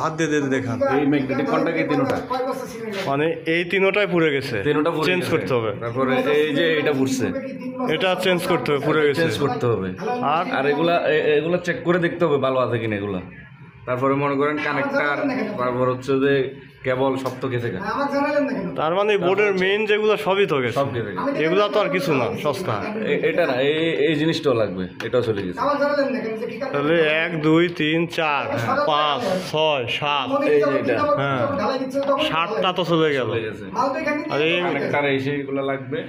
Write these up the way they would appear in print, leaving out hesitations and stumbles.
হাত দিয়ে দিয়ে দেখান। এই ম্যাগনেটিক কন্টাক্ট এই তিনটা, মানে এই তিনটাই পুড়ে গেছে, তিনটা চেঞ্জ করতে হবে। তারপরে এই যে এটা পুড়ছে, এটা চেঞ্জ করতে হবে, পুড়ে গেছে চেঞ্জ করতে হবে। আর এগুলা চেক করে দেখতে হবে ভালো আছে কিনা এগুলা। তারপরে মনে করেন কানেক্টর, তারপর হচ্ছে যে কেবল সব তো গেছে। তার মানে বোর্ডের মেইন যেগুলো সবই তো গেছে, সব গেছে, এগুলো তো আর কিছু না সস্তা। এটা না, এই জিনিসটাও লাগবে, এটাও চলে গেছে। তাহলে 1 2 3 4 5 6 7, এই যে এটা, হ্যাঁ 7টা তো চলে গেল। আর এই কানেক্টর এসে এগুলো লাগবে।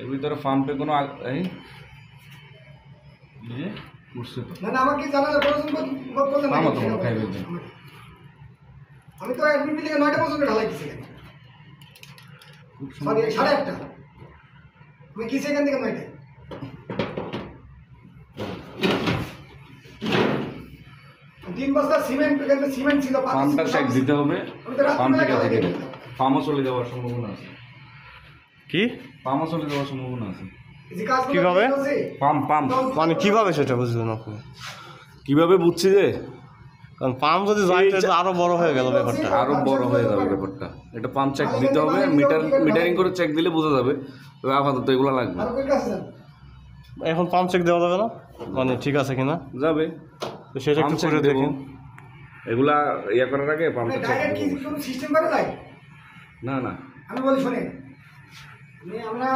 এর ভিতরে পাম্পে কোনো এই যে উঠছে তো না আমাকে জানালে বলছেন পাম্প তো মনে খাইবে। আমি তো অ্যাডমিট থেকে 9টা পর্যন্ত ঢালাই দিছি। সরি 1:30টা আমি কি সেখান থেকে 9টা। তিন বস্তা সিমেন্ট, এখানে সিমেন্ট ছিল। পাম্পটা চেক দিতে হবে, পাম্প ঠিক আছে কিনা। পাম্পও চলে যাওয়ার সম্ভাবনা আছে। কি পাম্পও চলে যাওয়ার সম্ভাবনা আছে। কিভাবে? পাম্প মানে কিভাবে সেটা বুঝলেন আপনি? কিভাবে বুঝছি যে, কারণ পাম্প যদি যায় তাহলে আরো বড় হয়ে গেল ব্যাপারটা, আরো বড় হয়ে যাবে ব্যাপারটা। এটা পাম্প চেক দিতে হবে, মিটারিং করে চেক দিলে বোঝা যাবে। তবে আপাতত এগুলো লাগবে। এখন পাম্প চেক দেওয়া যাবে না, মানে ঠিক আছে কিনা যাবে, তো সেটা একটু করে দেখুন। এগুলা ইয়া করার আগে পাম্প চেক ডাইরেক্ট কি কোনো সিস্টেম করা যায়? না আমি বলি শুনেন, আমরা